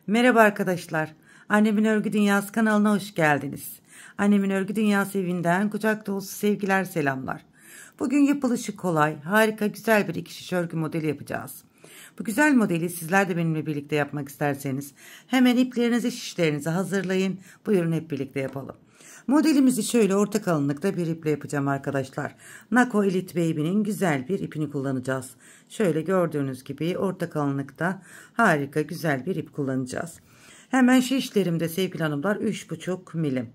Merhaba arkadaşlar. Annemin Örgü Dünyası kanalına hoş geldiniz. Annemin Örgü Dünyası evinden kucak dolusu sevgiler, selamlar. Bugün yapılışı kolay, harika, güzel bir iki şiş örgü modeli yapacağız. Bu güzel modeli sizler de benimle birlikte yapmak isterseniz hemen iplerinizi, şişlerinizi hazırlayın. Buyurun hep birlikte yapalım. Modelimizi şöyle orta kalınlıkta bir iple yapacağım arkadaşlar. Nako Elite Baby'nin güzel bir ipini kullanacağız. Şöyle gördüğünüz gibi orta kalınlıkta harika güzel bir ip kullanacağız. Hemen şişlerimde sevgili hanımlar 3,5 milim.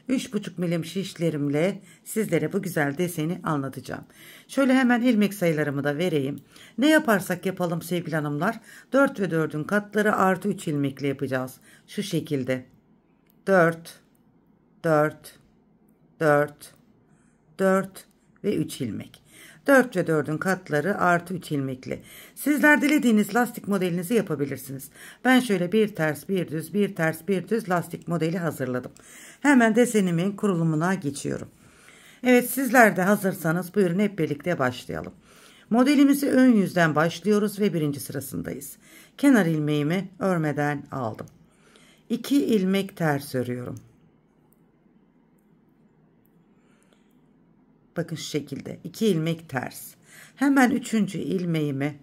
3,5 milim şişlerimle sizlere bu güzel deseni anlatacağım. Şöyle hemen ilmek sayılarımı da vereyim. Ne yaparsak yapalım sevgili hanımlar 4 ve 4'ün katları artı 3 ilmekle yapacağız. Şu şekilde 4 4 4 4 ve 3 ilmek. 4 ve 4'ün katları artı 3 ilmekli. Sizler dilediğiniz lastik modelinizi yapabilirsiniz. Ben şöyle bir ters bir düz bir ters bir düz lastik modeli hazırladım. Hemen desenimin kurulumuna geçiyorum. Evet, sizler de hazırsanız buyurun hep birlikte başlayalım. Modelimizi ön yüzden başlıyoruz ve birinci sırasındayız. Kenar ilmeğimi örmeden aldım. 2 ilmek ters örüyorum. Bakın şu şekilde 2 ilmek ters. Hemen 3. ilmeğimi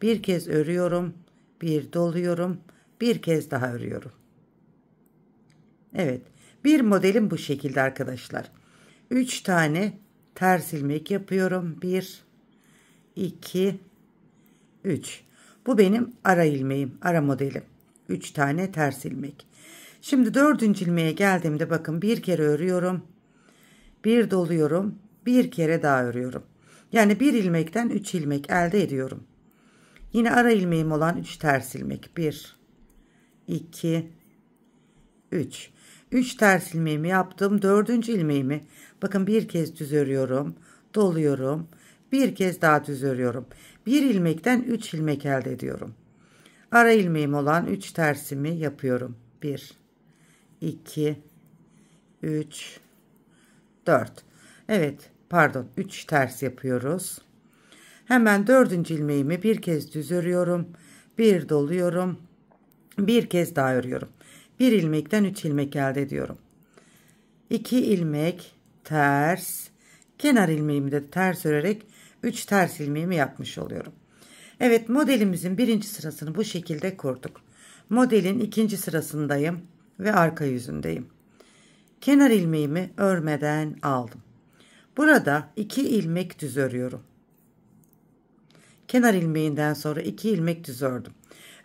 bir kez örüyorum, bir doluyorum, bir kez daha örüyorum. Evet, bir modelim bu şekilde arkadaşlar. 3 tane ters ilmek yapıyorum. 1 2 3. Bu benim ara ilmeğim, ara modelim. 3 tane ters ilmek. Şimdi 4. ilmeğe geldiğimde bakın bir kere örüyorum, bir doluyorum, bir kere daha örüyorum. Yani bir ilmekten 3 ilmek elde ediyorum. Yine ara ilmeğim olan 3 ters ilmek. 1 2 3. 3 ters ilmeğimi yaptım. 4. ilmeğimi bakın bir kez düz örüyorum, doluyorum, bir kez daha düz örüyorum. Bir ilmekten 3 ilmek elde ediyorum. Ara ilmeğim olan 3 tersimi yapıyorum. 1 2 3 4. Evet, pardon, 3 ters yapıyoruz. Hemen 4. ilmeğimi bir kez düz örüyorum, bir doluyorum, bir kez daha örüyorum. Bir ilmekten 3 ilmek elde ediyorum. 2 ilmek ters, kenar ilmeğimi de ters örerek 3 ters ilmeğimi yapmış oluyorum. Evet, modelimizin birinci sırasını bu şekilde kurduk. Modelin ikinci sırasındayım ve arka yüzündeyim. Kenar ilmeğimi örmeden aldım. Burada 2 ilmek düz örüyorum. Kenar ilmeğinden sonra 2 ilmek düz ördüm.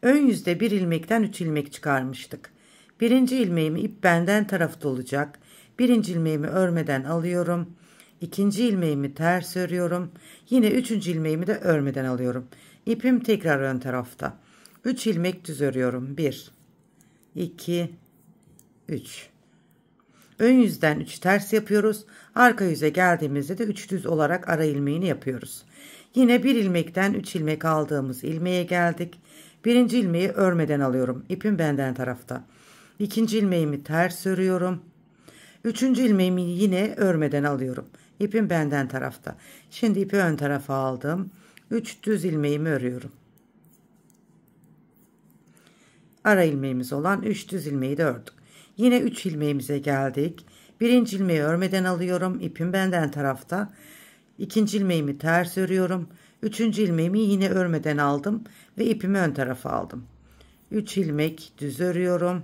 Ön yüzde bir ilmekten 3 ilmek çıkarmıştık. Birinci ilmeğimi ip benden tarafta olacak. Birinci ilmeğimi örmeden alıyorum. İkinci ilmeğimi ters örüyorum. Yine 3. ilmeğimi de örmeden alıyorum. İpim tekrar ön tarafta. 3 ilmek düz örüyorum. 1 2 3. Ön yüzden 3 ters yapıyoruz. Arka yüze geldiğimizde de 3 düz olarak ara ilmeğini yapıyoruz. Yine bir ilmekten 3 ilmek aldığımız ilmeğe geldik. Birinci ilmeği örmeden alıyorum. İpim benden tarafta. İkinci ilmeğimi ters örüyorum. 3. ilmeğimi yine örmeden alıyorum. İpim benden tarafta. Şimdi ipi ön tarafa aldım. 3 düz ilmeğimi örüyorum. Ara ilmeğimiz olan 3 düz ilmeği de ördük. Yine 3 ilmeğimize geldik. Birinci ilmeği örmeden alıyorum. İpim benden tarafta. İkinci ilmeğimi ters örüyorum. 3. ilmeğimi yine örmeden aldım ve ipimi ön tarafa aldım. 3 ilmek düz örüyorum.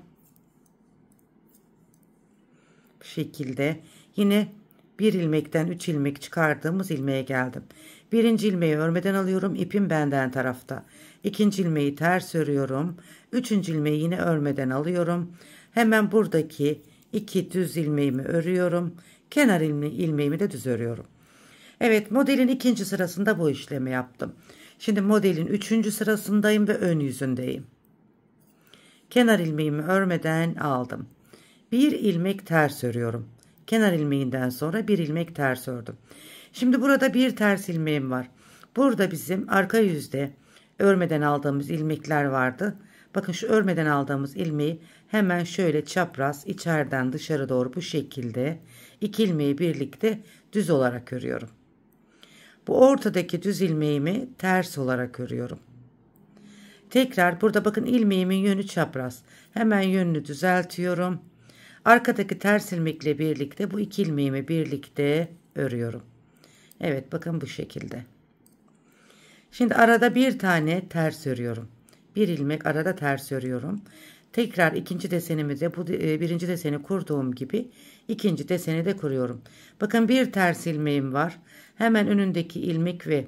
Bu şekilde yine bir ilmekten 3 ilmek çıkardığımız ilmeğe geldim. Birinci ilmeği örmeden alıyorum. İpim benden tarafta. İkinci ilmeği ters örüyorum. 3. ilmeği yine örmeden alıyorum. Hemen buradaki 2 düz ilmeğimi örüyorum. Kenar ilmeğimi de düz örüyorum. Evet, modelin ikinci sırasında bu işlemi yaptım. Şimdi modelin 3. sırasındayım ve ön yüzündeyim. Kenar ilmeğimi örmeden aldım. Bir ilmek ters örüyorum. Kenar ilmeğinden sonra bir ilmek ters ördüm. Şimdi burada bir ters ilmeğim var. Burada bizim arka yüzde örmeden aldığımız ilmekler vardı. Bakın şu örmeden aldığımız ilmeği hemen şöyle çapraz içeriden dışarı doğru bu şekilde 2 ilmeği birlikte düz olarak örüyorum. Bu ortadaki düz ilmeğimi ters olarak örüyorum. Tekrar burada bakın ilmeğimin yönü çapraz. Hemen yönünü düzeltiyorum. Arkadaki ters ilmekle birlikte bu iki ilmeğimi birlikte örüyorum. Evet bakın bu şekilde. Şimdi arada bir tane ters örüyorum. Bir ilmek arada ters örüyorum. Tekrar ikinci desenimi de bu birinci deseni kurduğum gibi ikinci deseni de kuruyorum. Bakın bir ters ilmeğim var. Hemen önündeki ilmek ve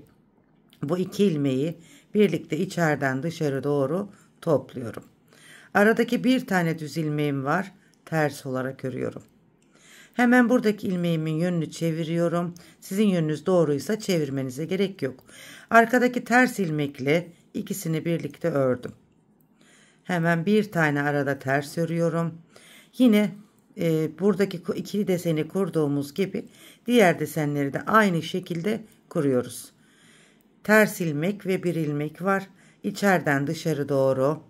bu iki ilmeği birlikte içeriden dışarı doğru topluyorum. Aradaki bir tane düz ilmeğim var. Ters olarak örüyorum. Hemen buradaki ilmeğimin yönünü çeviriyorum. Sizin yönünüz doğruysa çevirmenize gerek yok. Arkadaki ters ilmekle ikisini birlikte ördüm. Hemen bir tane arada ters örüyorum. Yine buradaki ikili deseni kurduğumuz gibi diğer desenleri de aynı şekilde kuruyoruz. Ters ilmek ve bir ilmek var. İçeriden dışarı doğru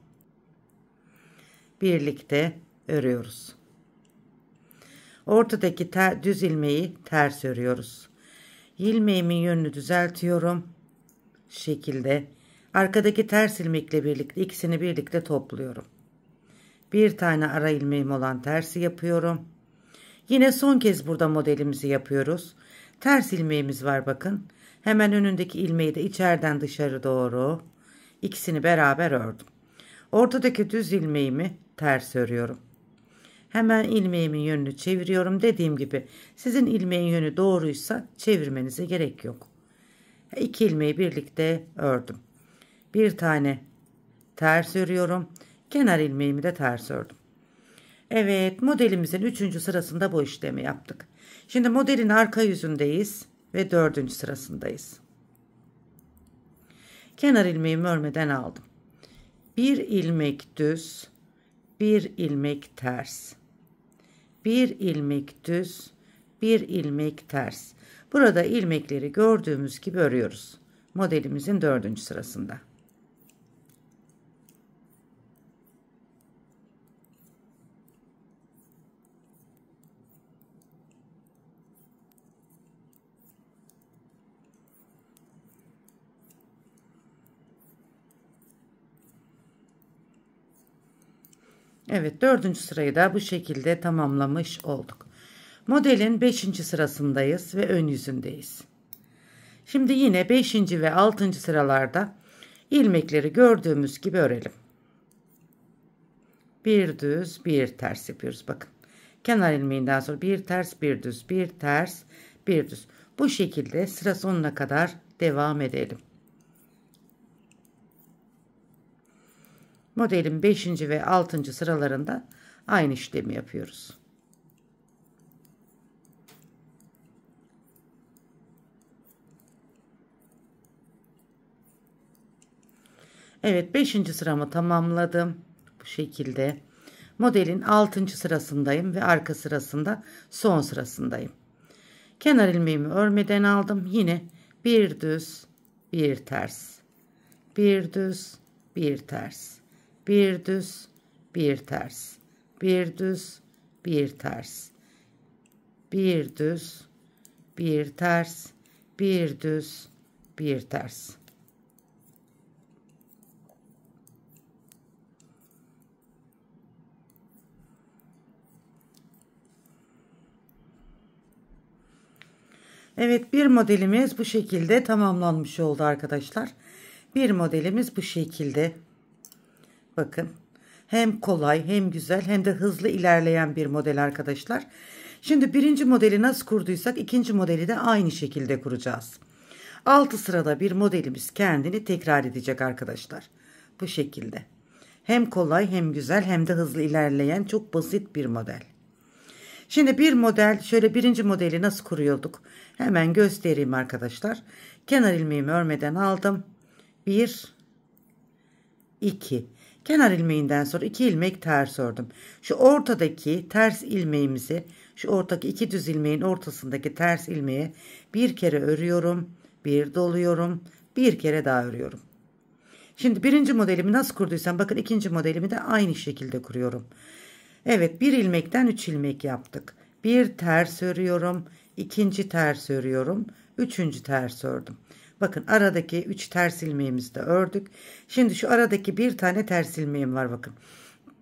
birlikte örüyoruz. Ortadaki düz ilmeği ters örüyoruz. İlmeğimin yönünü düzeltiyorum. Şu şekilde. Arkadaki ters ilmekle birlikte ikisini birlikte topluyorum. Bir tane ara ilmeğim olan tersi yapıyorum. Yine son kez burada modelimizi yapıyoruz. Ters ilmeğimiz var bakın. Hemen önündeki ilmeği de içeriden dışarı doğru ikisini beraber ördüm. Ortadaki düz ilmeğimi ters örüyorum. Hemen ilmeğimin yönünü çeviriyorum. Dediğim gibi sizin ilmeğin yönü doğruysa çevirmenize gerek yok. İki ilmeği birlikte ördüm. Bir tane ters örüyorum. Kenar ilmeğimi de ters ördüm. Evet, modelimizin 3. sırasında bu işlemi yaptık. Şimdi modelin arka yüzündeyiz ve 4. sırasındayız. Kenar ilmeğimi örmeden aldım. Bir ilmek düz, bir ilmek ters. Bir ilmek düz, bir ilmek ters. Burada ilmekleri gördüğümüz gibi örüyoruz. Modelimizin 4. sırasında. Evet, 4. sırayı da bu şekilde tamamlamış olduk. Modelin 5. sırasındayız ve ön yüzündeyiz. Şimdi yine 5. ve 6. sıralarda ilmekleri gördüğümüz gibi örelim. Bir düz, bir ters yapıyoruz. Bakın. Kenar ilmeğinden sonra bir ters, bir düz, bir ters, bir düz. Bu şekilde sıra sonuna kadar devam edelim. Modelin 5. ve 6. sıralarında aynı işlemi yapıyoruz. Evet, 5. sıramı tamamladım. Bu şekilde. Modelin 6. sırasındayım ve arka sırasında son sırasındayım. Kenar ilmeğimi örmeden aldım. Yine bir düz, bir ters. Bir düz, bir ters. Bir düz, bir ters. Bir düz, bir ters. Bir düz, bir ters. Bir düz, bir ters. Evet, bir modelimiz bu şekilde tamamlanmış oldu arkadaşlar. Bir modelimiz bu şekilde. Bakın. Hem kolay hem güzel hem de hızlı ilerleyen bir model arkadaşlar. Şimdi birinci modeli nasıl kurduysak ikinci modeli de aynı şekilde kuracağız. 6 sırada bir modelimiz kendini tekrar edecek arkadaşlar. Bu şekilde. Hem kolay hem güzel hem de hızlı ilerleyen çok basit bir model. Şimdi bir model şöyle birinci modeli nasıl kuruyorduk? Hemen göstereyim arkadaşlar. Kenar ilmeğimi örmeden aldım. 1, 2. Kenar ilmeğinden sonra 2 ilmek ters ördüm. Şu ortadaki ters ilmeğimizi şu ortadaki 2 düz ilmeğin ortasındaki ters ilmeğe bir kere örüyorum. Bir doluyorum. Bir kere daha örüyorum. Şimdi birinci modelimi nasıl kurduysam bakın ikinci modelimi de aynı şekilde kuruyorum. Evet, bir ilmekten 3 ilmek yaptık. Bir ters örüyorum. İkinci ters örüyorum. Üçüncü ters ördüm. Bakın aradaki 3 ters ilmeğimizi de ördük. Şimdi şu aradaki bir tane ters ilmeğim var bakın.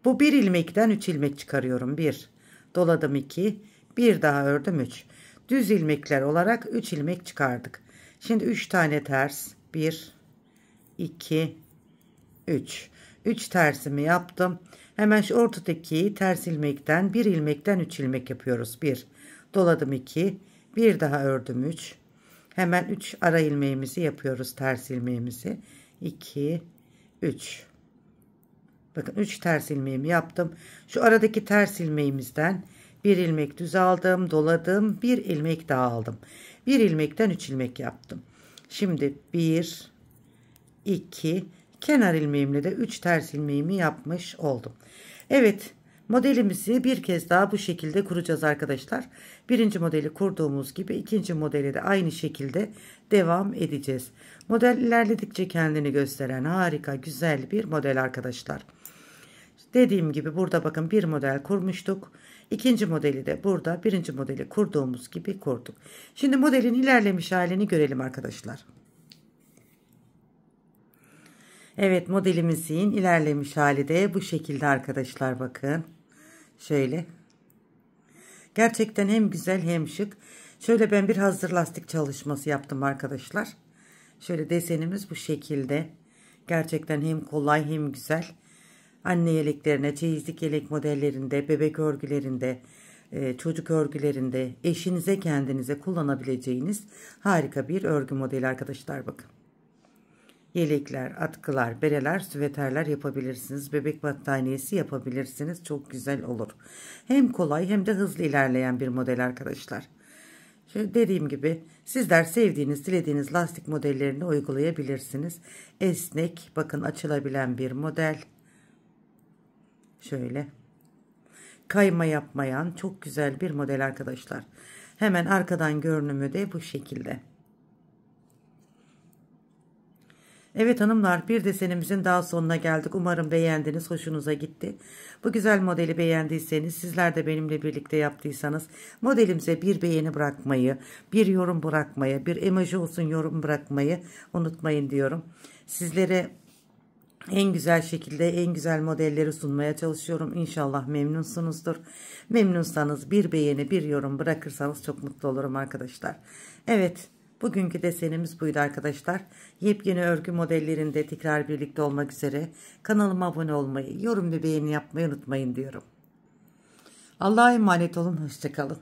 Bu bir ilmekten 3 ilmek çıkarıyorum. 1 doladım, 2 bir daha ördüm, 3 düz ilmekler olarak 3 ilmek çıkardık. Şimdi 3 tane ters, 1 2 3 3 tersimi yaptım. Hemen şu ortadaki ters ilmekten bir ilmekten 3 ilmek yapıyoruz. 1 doladım, 2 bir daha ördüm, 3 hemen 3 ara ilmeğimizi yapıyoruz, ters ilmeğimizi 2 3. Bakın 3 ters ilmeğimi yaptım. Şu aradaki ters ilmeğimizden bir ilmek düz aldım, doladım, bir ilmek daha aldım. Bir ilmekten 3 ilmek yaptım. Şimdi 1 2 kenar ilmeğimle de 3 ters ilmeğimi yapmış oldum. Evet, modelimizi bir kez daha bu şekilde kuracağız arkadaşlar. Birinci modeli kurduğumuz gibi ikinci modeli de aynı şekilde devam edeceğiz. Model ilerledikçe kendini gösteren harika güzel bir model arkadaşlar. Dediğim gibi burada bakın bir model kurmuştuk. İkinci modeli de burada birinci modeli kurduğumuz gibi kurduk. Şimdi modelin ilerlemiş halini görelim arkadaşlar. Evet, modelimizin ilerlemiş hali de bu şekilde arkadaşlar, bakın. Şöyle. Gerçekten hem güzel hem şık. Şöyle ben bir hazır lastik çalışması yaptım arkadaşlar. Şöyle desenimiz bu şekilde. Gerçekten hem kolay hem güzel. Anne yeleklerine, çeyizlik yelek modellerinde, bebek örgülerinde, çocuk örgülerinde, eşinize kendinize kullanabileceğiniz harika bir örgü modeli arkadaşlar, bakın. Yelekler, atkılar, bereler, süveterler yapabilirsiniz. Bebek battaniyesi yapabilirsiniz. Çok güzel olur. Hem kolay hem de hızlı ilerleyen bir model arkadaşlar. Şöyle dediğim gibi sizler sevdiğiniz, dilediğiniz lastik modellerini uygulayabilirsiniz. Esnek, bakın açılabilen bir model. Şöyle. Kayma yapmayan çok güzel bir model arkadaşlar. Hemen arkadan görünümü de bu şekilde. Evet hanımlar, bir desenimizin daha sonuna geldik. Umarım beğendiniz, hoşunuza gitti. Bu güzel modeli beğendiyseniz, sizler de benimle birlikte yaptıysanız modelimize bir beğeni bırakmayı, bir yorum bırakmayı, bir emoji olsun yorum bırakmayı unutmayın diyorum. Sizlere en güzel şekilde en güzel modelleri sunmaya çalışıyorum. İnşallah memnunsunuzdur. Memnunsanız bir beğeni, bir yorum bırakırsanız çok mutlu olurum arkadaşlar. Evet. Bugünkü desenimiz buydu arkadaşlar. Yepyeni örgü modellerinde tekrar birlikte olmak üzere. Kanalıma abone olmayı, yorum ve beğeni yapmayı unutmayın diyorum. Allah'a emanet olun. Hoşça kalın.